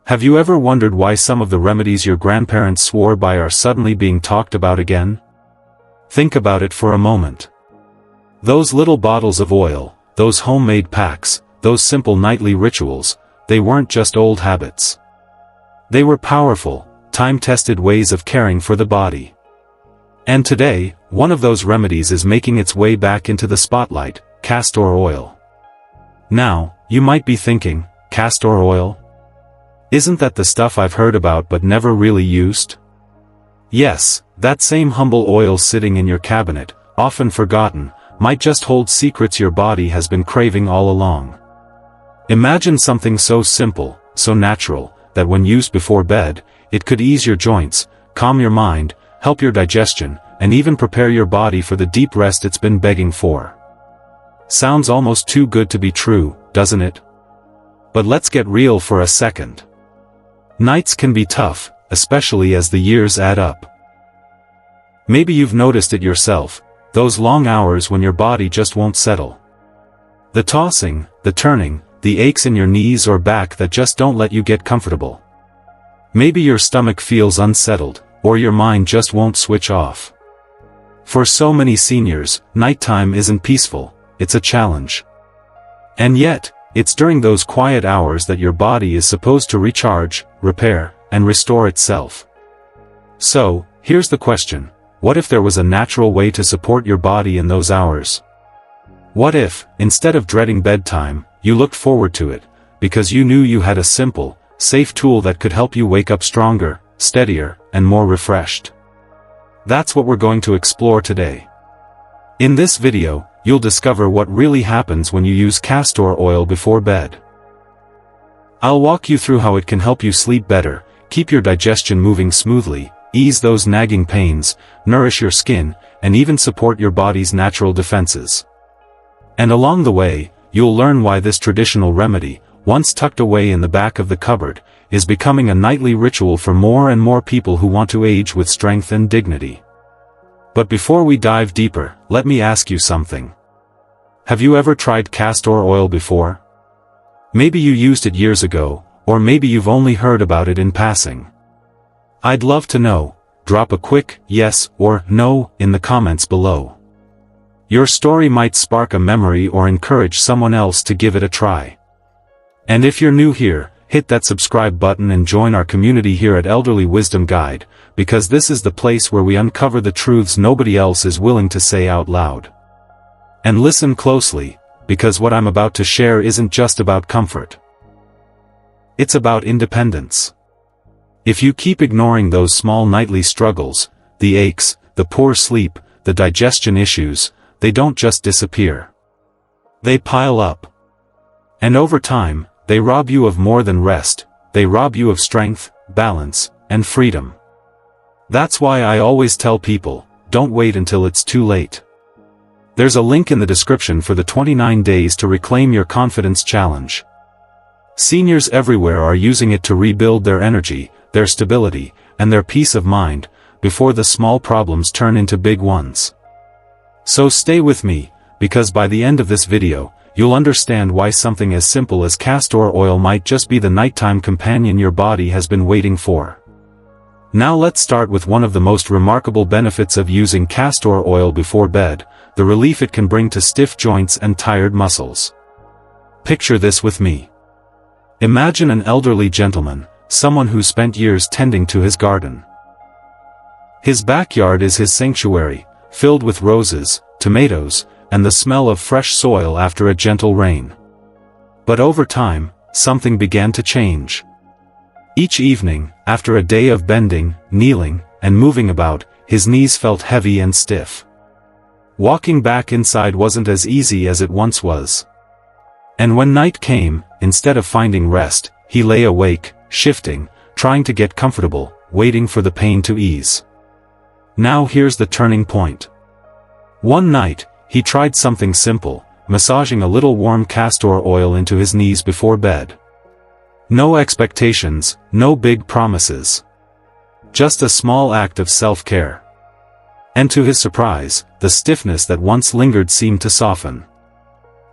Have you ever wondered why some of the remedies your grandparents swore by are suddenly being talked about again? Think about it for a moment. Those little bottles of oil, those homemade packs, those simple nightly rituals, they weren't just old habits. They were powerful, time-tested ways of caring for the body. And today, one of those remedies is making its way back into the spotlight: castor oil. Now, you might be thinking, castor oil? Isn't that the stuff I've heard about but never really used? Yes, that same humble oil sitting in your cabinet, often forgotten, might just hold secrets your body has been craving all along. Imagine something so simple, so natural, that when used before bed, it could ease your joints, calm your mind, help your digestion, and even prepare your body for the deep rest it's been begging for. Sounds almost too good to be true, doesn't it? But let's get real for a second. Nights can be tough, especially as the years add up. Maybe you've noticed it yourself, those long hours when your body just won't settle. The tossing, the turning, the aches in your knees or back that just don't let you get comfortable. Maybe your stomach feels unsettled, or your mind just won't switch off. For so many seniors, nighttime isn't peaceful, it's a challenge. And yet, it's during those quiet hours that your body is supposed to recharge, repair, and restore itself. So, here's the question: what if there was a natural way to support your body in those hours? What if, instead of dreading bedtime, you looked forward to it, because you knew you had a simple, safe tool that could help you wake up stronger, steadier, and more refreshed? That's what we're going to explore today. In this video, you'll discover what really happens when you use castor oil before bed. I'll walk you through how it can help you sleep better, keep your digestion moving smoothly, ease those nagging pains, nourish your skin, and even support your body's natural defenses. And along the way, you'll learn why this traditional remedy, once tucked away in the back of the cupboard, is becoming a nightly ritual for more and more people who want to age with strength and dignity. But before we dive deeper, let me ask you something. Have you ever tried castor oil before? Maybe you used it years ago, or maybe you've only heard about it in passing. I'd love to know. Drop a quick yes or no in the comments below. Your story might spark a memory or encourage someone else to give it a try. And if you're new here, hit that subscribe button and join our community here at Elderly Wisdom Guide, because this is the place where we uncover the truths nobody else is willing to say out loud. And listen closely, because what I'm about to share isn't just about comfort. It's about independence. If you keep ignoring those small nightly struggles, the aches, the poor sleep, the digestion issues, they don't just disappear. They pile up. And over time, they rob you of more than rest, they rob you of strength, balance, and freedom. That's why I always tell people, don't wait until it's too late. There's a link in the description for the 29 days to reclaim your confidence challenge. Seniors everywhere are using it to rebuild their energy, their stability, and their peace of mind, before the small problems turn into big ones. So stay with me, because by the end of this video, you'll understand why something as simple as castor oil might just be the nighttime companion your body has been waiting for. Now let's start with one of the most remarkable benefits of using castor oil before bed: the relief it can bring to stiff joints and tired muscles. Picture this with me. Imagine an elderly gentleman, someone who spent years tending to his garden. His backyard is his sanctuary, filled with roses, tomatoes, and the smell of fresh soil after a gentle rain. But over time, something began to change. Each evening, after a day of bending, kneeling, and moving about, his knees felt heavy and stiff. Walking back inside wasn't as easy as it once was. And when night came, instead of finding rest, he lay awake, shifting, trying to get comfortable, waiting for the pain to ease. Now here's the turning point. One night, he tried something simple, massaging a little warm castor oil into his knees before bed. No expectations, no big promises. Just a small act of self-care. And to his surprise, the stiffness that once lingered seemed to soften.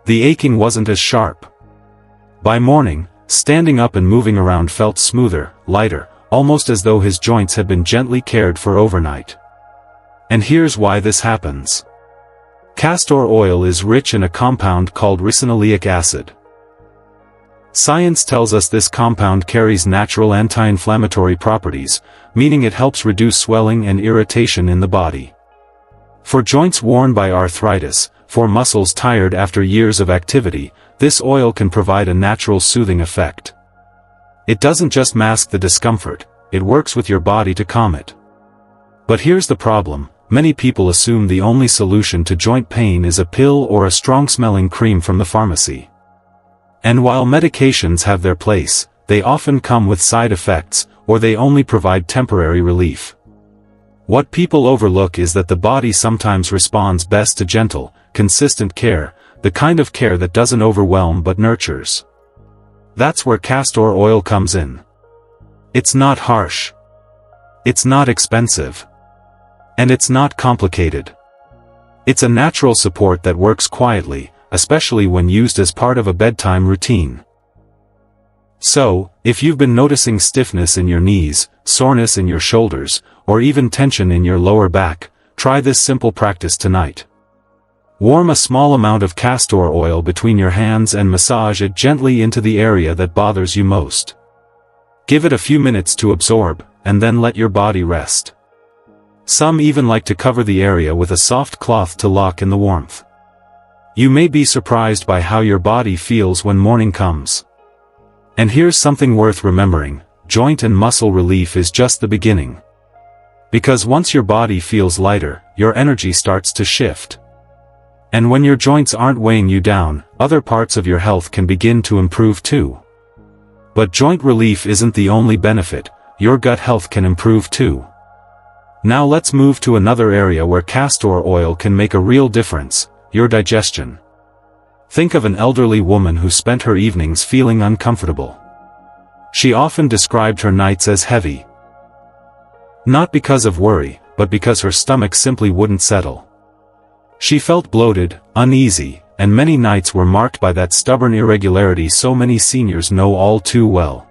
The aching wasn't as sharp. By morning, standing up and moving around felt smoother, lighter, almost as though his joints had been gently cared for overnight. And here's why this happens. Castor oil is rich in a compound called ricinoleic acid. Science tells us this compound carries natural anti-inflammatory properties, meaning it helps reduce swelling and irritation in the body. For joints worn by arthritis, for muscles tired after years of activity, this oil can provide a natural soothing effect. It doesn't just mask the discomfort, it works with your body to calm it. But here's the problem. Many people assume the only solution to joint pain is a pill or a strong-smelling cream from the pharmacy. And while medications have their place, they often come with side effects, or they only provide temporary relief. What people overlook is that the body sometimes responds best to gentle, consistent care, the kind of care that doesn't overwhelm but nurtures. That's where castor oil comes in. It's not harsh. It's not expensive. And it's not complicated. It's a natural support that works quietly, especially when used as part of a bedtime routine. So, if you've been noticing stiffness in your knees, soreness in your shoulders, or even tension in your lower back, try this simple practice tonight. Warm a small amount of castor oil between your hands and massage it gently into the area that bothers you most. Give it a few minutes to absorb, and then let your body rest. Some even like to cover the area with a soft cloth to lock in the warmth. You may be surprised by how your body feels when morning comes. And here's something worth remembering, joint and muscle relief is just the beginning. Because once your body feels lighter, your energy starts to shift. And when your joints aren't weighing you down, other parts of your health can begin to improve too. But joint relief isn't the only benefit, your gut health can improve too. Now let's move to another area where castor oil can make a real difference, your digestion. Think of an elderly woman who spent her evenings feeling uncomfortable. She often described her nights as heavy. Not because of worry, but because her stomach simply wouldn't settle. She felt bloated, uneasy, and many nights were marked by that stubborn irregularity so many seniors know all too well.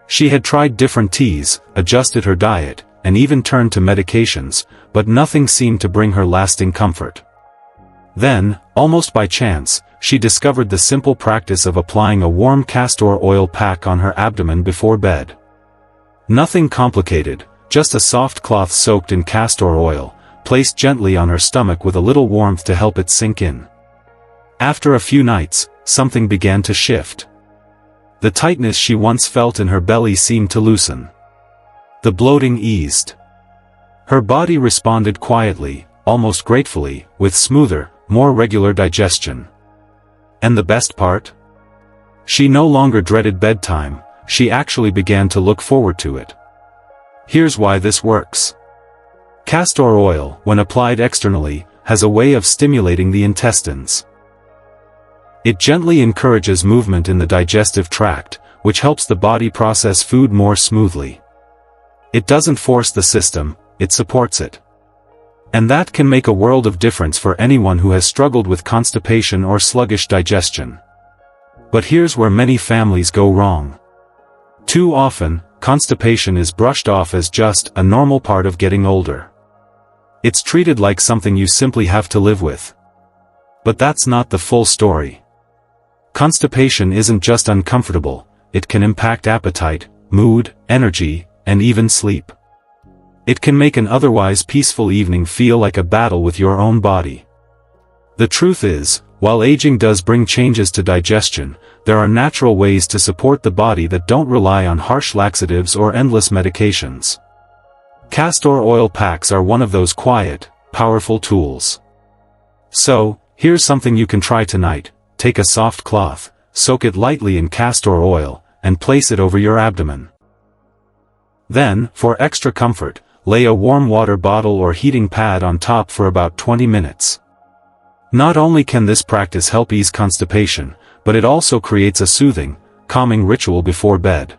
She had tried different teas, adjusted her diet, and even turned to medications, but nothing seemed to bring her lasting comfort. Then, almost by chance, she discovered the simple practice of applying a warm castor oil pack on her abdomen before bed. Nothing complicated, just a soft cloth soaked in castor oil, placed gently on her stomach with a little warmth to help it sink in. After a few nights, something began to shift. The tightness she once felt in her belly seemed to loosen. The bloating eased. Her body responded quietly, almost gratefully, with smoother, more regular digestion. And the best part? She no longer dreaded bedtime, she actually began to look forward to it. Here's why this works. Castor oil, when applied externally, has a way of stimulating the intestines. It gently encourages movement in the digestive tract, which helps the body process food more smoothly. It doesn't force the system, it supports it. And that can make a world of difference for anyone who has struggled with constipation or sluggish digestion. But here's where many families go wrong. Too often, constipation is brushed off as just a normal part of getting older. It's treated like something you simply have to live with. But that's not the full story. Constipation isn't just uncomfortable, it can impact appetite, mood, energy, and even sleep. It can make an otherwise peaceful evening feel like a battle with your own body. The truth is, while aging does bring changes to digestion, there are natural ways to support the body that don't rely on harsh laxatives or endless medications. Castor oil packs are one of those quiet, powerful tools. So, here's something you can try tonight. Take a soft cloth, soak it lightly in castor oil, and place it over your abdomen. Then, for extra comfort, lay a warm water bottle or heating pad on top for about 20 minutes. Not only can this practice help ease constipation, but it also creates a soothing, calming ritual before bed.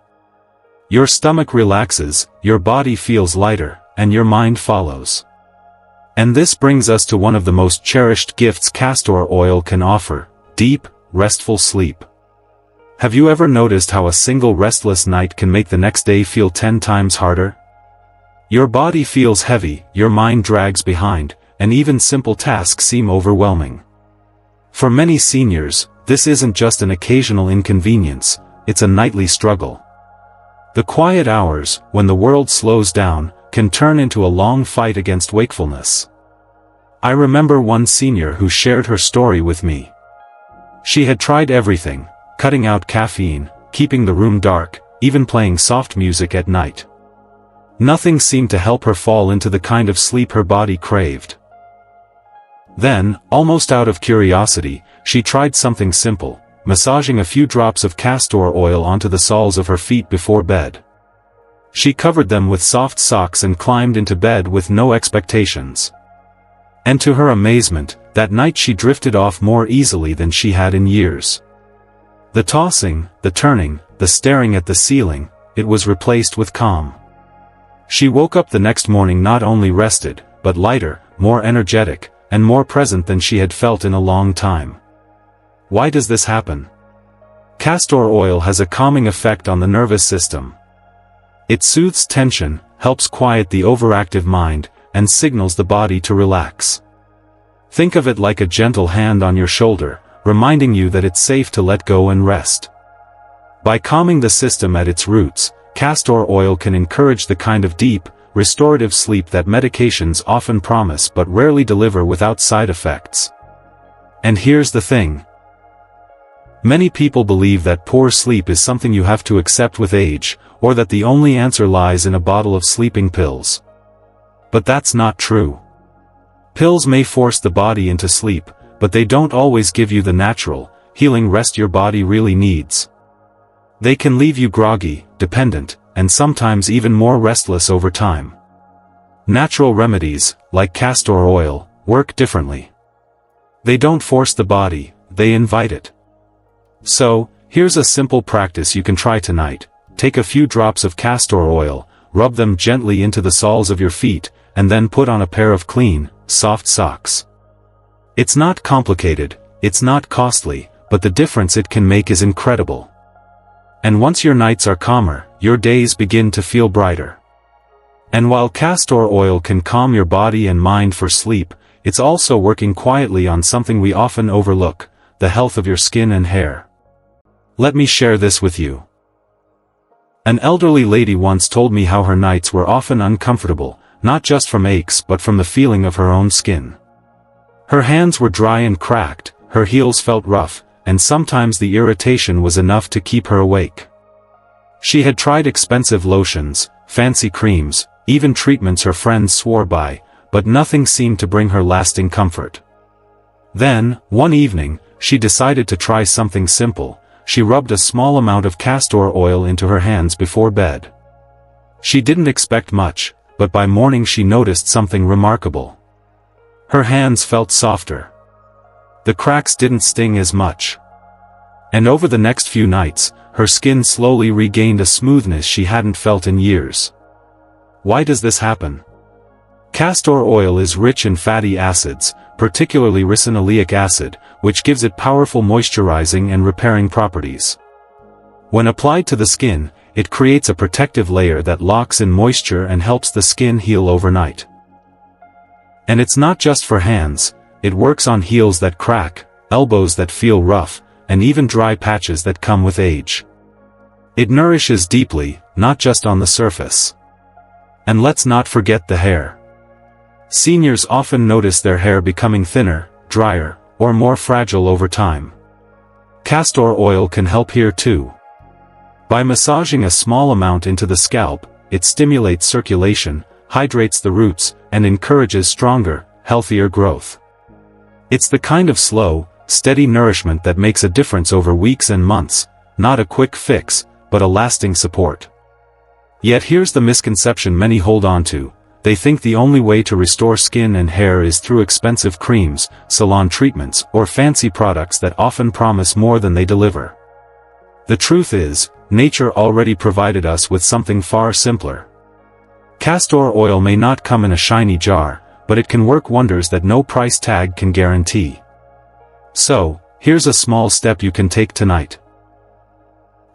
Your stomach relaxes, your body feels lighter, and your mind follows. And this brings us to one of the most cherished gifts castor oil can offer: deep, restful sleep. Have you ever noticed how a single restless night can make the next day feel 10 times harder? Your body feels heavy, your mind drags behind, and even simple tasks seem overwhelming. For many seniors, this isn't just an occasional inconvenience, it's a nightly struggle. The quiet hours, when the world slows down, can turn into a long fight against wakefulness. I remember one senior who shared her story with me. She had tried everything, cutting out caffeine, keeping the room dark, even playing soft music at night. Nothing seemed to help her fall into the kind of sleep her body craved. Then, almost out of curiosity, she tried something simple, massaging a few drops of castor oil onto the soles of her feet before bed. She covered them with soft socks and climbed into bed with no expectations. And to her amazement, that night she drifted off more easily than she had in years. The tossing, the turning, the staring at the ceiling, it was replaced with calm. She woke up the next morning not only rested, but lighter, more energetic, and more present than she had felt in a long time. Why does this happen? Castor oil has a calming effect on the nervous system. It soothes tension, helps quiet the overactive mind, and signals the body to relax. Think of it like a gentle hand on your shoulder, reminding you that it's safe to let go and rest. By calming the system at its roots, castor oil can encourage the kind of deep, restorative sleep that medications often promise but rarely deliver without side effects. And here's the thing. Many people believe that poor sleep is something you have to accept with age, or that the only answer lies in a bottle of sleeping pills. But that's not true. Pills may force the body into sleep, but they don't always give you the natural, healing rest your body really needs. They can leave you groggy, dependent, and sometimes even more restless over time. Natural remedies, like castor oil, work differently. They don't force the body, they invite it. So, here's a simple practice you can try tonight. Take a few drops of castor oil, rub them gently into the soles of your feet, and then put on a pair of clean, soft socks. It's not complicated, it's not costly, but the difference it can make is incredible. And once your nights are calmer, your days begin to feel brighter. And while castor oil can calm your body and mind for sleep, it's also working quietly on something we often overlook, the health of your skin and hair. Let me share this with you. An elderly lady once told me how her nights were often uncomfortable, not just from aches but from the feeling of her own skin. Her hands were dry and cracked, her heels felt rough, and sometimes the irritation was enough to keep her awake. She had tried expensive lotions, fancy creams, even treatments her friends swore by, but nothing seemed to bring her lasting comfort. Then, one evening, she decided to try something simple. She rubbed a small amount of castor oil into her hands before bed. She didn't expect much, but by morning she noticed something remarkable. Her hands felt softer. The cracks didn't sting as much. And over the next few nights, her skin slowly regained a smoothness she hadn't felt in years. Why does this happen? Castor oil is rich in fatty acids, particularly ricinoleic acid, which gives it powerful moisturizing and repairing properties. When applied to the skin, it creates a protective layer that locks in moisture and helps the skin heal overnight. And it's not just for hands, it works on heels that crack, elbows that feel rough, and even dry patches that come with age. It nourishes deeply, not just on the surface. And let's not forget the hair. Seniors often notice their hair becoming thinner, drier, or more fragile over time. Castor oil can help here too. By massaging a small amount into the scalp, it stimulates circulation, hydrates the roots, and encourages stronger, healthier growth. It's the kind of slow, steady nourishment that makes a difference over weeks and months, not a quick fix, but a lasting support. Yet here's the misconception many hold on to. They think the only way to restore skin and hair is through expensive creams, salon treatments, or fancy products that often promise more than they deliver. The truth is, nature already provided us with something far simpler. Castor oil may not come in a shiny jar, but it can work wonders that no price tag can guarantee. So, here's a small step you can take tonight.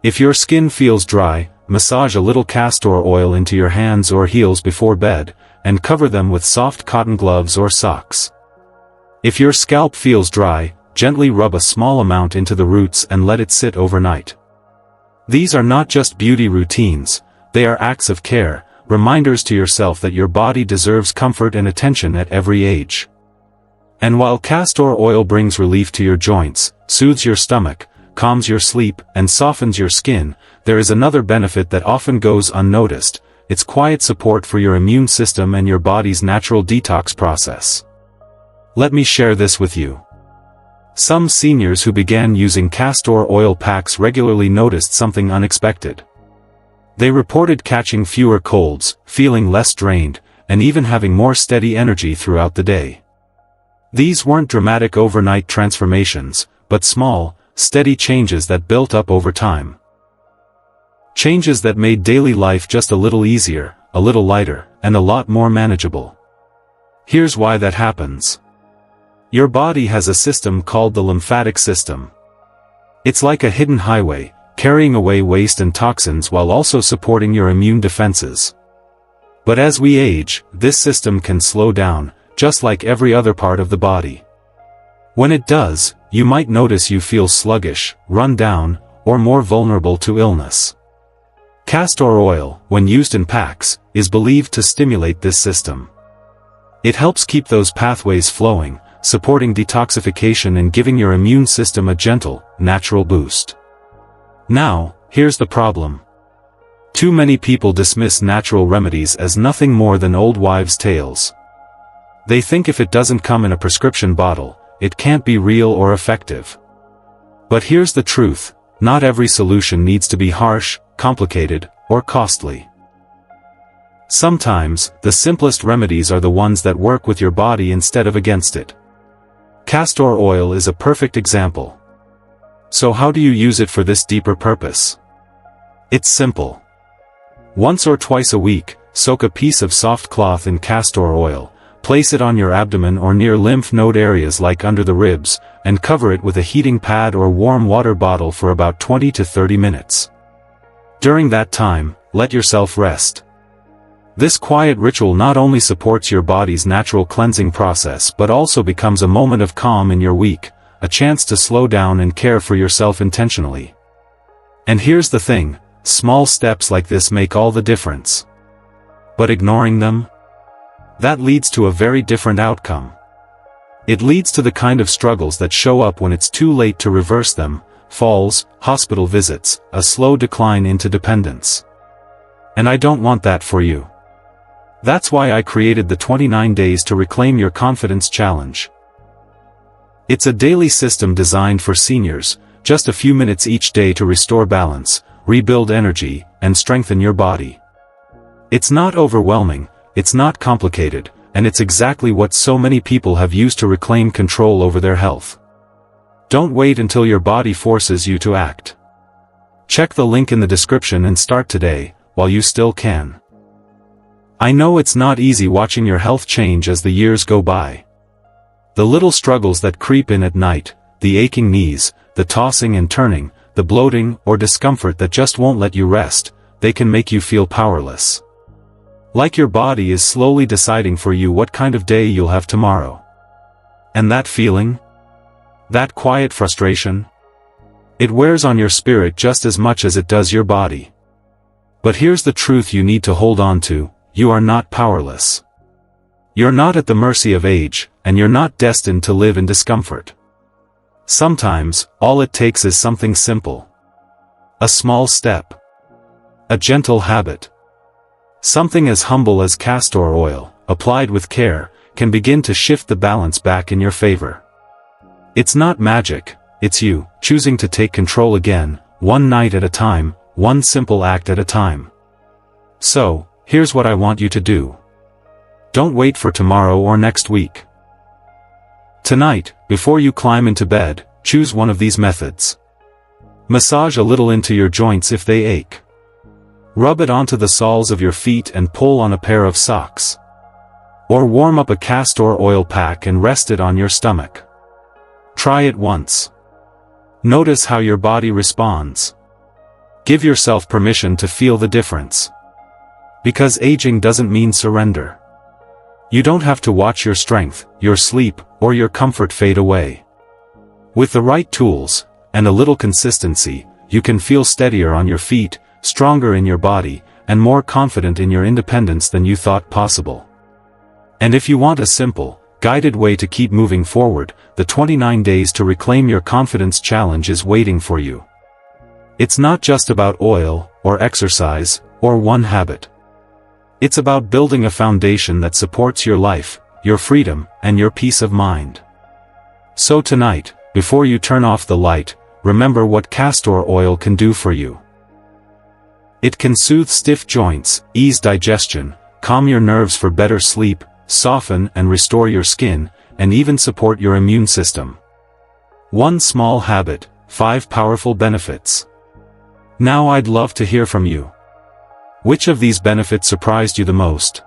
If your skin feels dry, massage a little castor oil into your hands or heels before bed, and cover them with soft cotton gloves or socks. If your scalp feels dry, gently rub a small amount into the roots and let it sit overnight. These are not just beauty routines, they are acts of care, reminders to yourself that your body deserves comfort and attention at every age. And while castor oil brings relief to your joints, soothes your stomach, calms your sleep, and softens your skin, there is another benefit that often goes unnoticed: its quiet support for your immune system and your body's natural detox process. Let me share this with you. Some seniors who began using castor oil packs regularly noticed something unexpected. They reported catching fewer colds, feeling less drained, and even having more steady energy throughout the day. These weren't dramatic overnight transformations, but small, steady changes that built up over time. Changes that made daily life just a little easier, a little lighter, and a lot more manageable. Here's why that happens. Your body has a system called the lymphatic system. It's like a hidden highway, carrying away waste and toxins while also supporting your immune defenses. But as we age, this system can slow down, just like every other part of the body. When it does, you might notice you feel sluggish, run down, or more vulnerable to illness. Castor oil, when used in packs, is believed to stimulate this system. It helps keep those pathways flowing, supporting detoxification and giving your immune system a gentle, natural boost. Now, here's the problem. Too many people dismiss natural remedies as nothing more than old wives' tales. They think if it doesn't come in a prescription bottle, it can't be real or effective. But here's the truth: not every solution needs to be harsh, complicated, or costly. Sometimes, the simplest remedies are the ones that work with your body instead of against it. Castor oil is a perfect example. So how do you use it for this deeper purpose? It's simple. Once or twice a week, soak a piece of soft cloth in castor oil, place it on your abdomen or near lymph node areas like under the ribs, and cover it with a heating pad or warm water bottle for about 20 to 30 minutes. During that time, let yourself rest. This quiet ritual not only supports your body's natural cleansing process but also becomes a moment of calm in your week, a chance to slow down and care for yourself intentionally. And here's the thing: small steps like this make all the difference. But ignoring them? That leads to a very different outcome. It leads to the kind of struggles that show up when it's too late to reverse them: falls, hospital visits, a slow decline into dependence. And I don't want that for you. That's why I created the 29 Days to Reclaim Your Confidence Challenge. It's a daily system designed for seniors, just a few minutes each day to restore balance, rebuild energy, and strengthen your body. It's not overwhelming, it's not complicated, and it's exactly what so many people have used to reclaim control over their health. Don't wait until your body forces you to act. Check the link in the description and start today, while you still can. I know it's not easy watching your health change as the years go by. The little struggles that creep in at night, the aching knees, the tossing and turning, the bloating or discomfort that just won't let you rest, they can make you feel powerless. Like your body is slowly deciding for you what kind of day you'll have tomorrow. And that feeling? That quiet frustration? It wears on your spirit just as much as it does your body. But here's the truth you need to hold on to: you are not powerless. You're not at the mercy of age, and you're not destined to live in discomfort. Sometimes, all it takes is something simple. A small step. A gentle habit. Something as humble as castor oil, applied with care, can begin to shift the balance back in your favor. It's not magic, it's you, choosing to take control again, one night at a time, one simple act at a time. So, here's what I want you to do. Don't wait for tomorrow or next week. Tonight, before you climb into bed, choose one of these methods. Massage a little into your joints if they ache. Rub it onto the soles of your feet and pull on a pair of socks. Or warm up a castor oil pack and rest it on your stomach. Try it once. Notice how your body responds. Give yourself permission to feel the difference. Because aging doesn't mean surrender. You don't have to watch your strength, your sleep, or your comfort fade away. With the right tools, and a little consistency, you can feel steadier on your feet, stronger in your body, and more confident in your independence than you thought possible. And if you want a simple, guided way to keep moving forward, the 29 Days to Reclaim Your Confidence Challenge is waiting for you. It's not just about oil, or exercise, or one habit. It's about building a foundation that supports your life, your freedom, and your peace of mind. So tonight, before you turn off the light, remember what castor oil can do for you. It can soothe stiff joints, ease digestion, calm your nerves for better sleep, soften and restore your skin, and even support your immune system. One small habit, 5 powerful benefits. Now I'd love to hear from you. Which of these benefits surprised you the most?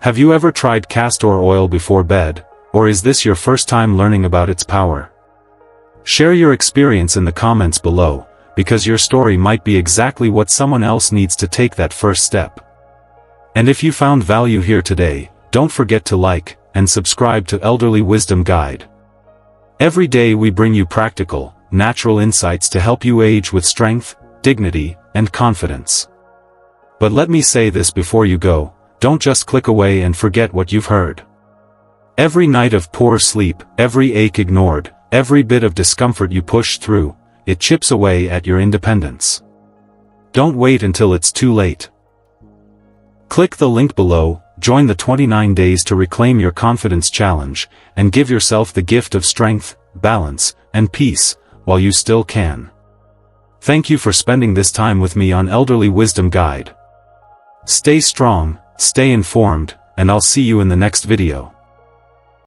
Have you ever tried castor oil before bed, or is this your first time learning about its power? Share your experience in the comments below, because your story might be exactly what someone else needs to take that first step. And if you found value here today, don't forget to like and subscribe to Elderly Wisdom Guide. Every day we bring you practical, natural insights to help you age with strength, dignity, and confidence. But let me say this before you go, don't just click away and forget what you've heard. Every night of poor sleep, every ache ignored, every bit of discomfort you push through, it chips away at your independence. Don't wait until it's too late. Click the link below, join the 29 Days to Reclaim Your Confidence Challenge, and give yourself the gift of strength, balance, and peace, while you still can. Thank you for spending this time with me on Elderly Wisdom Guide. Stay strong, stay informed, and I'll see you in the next video.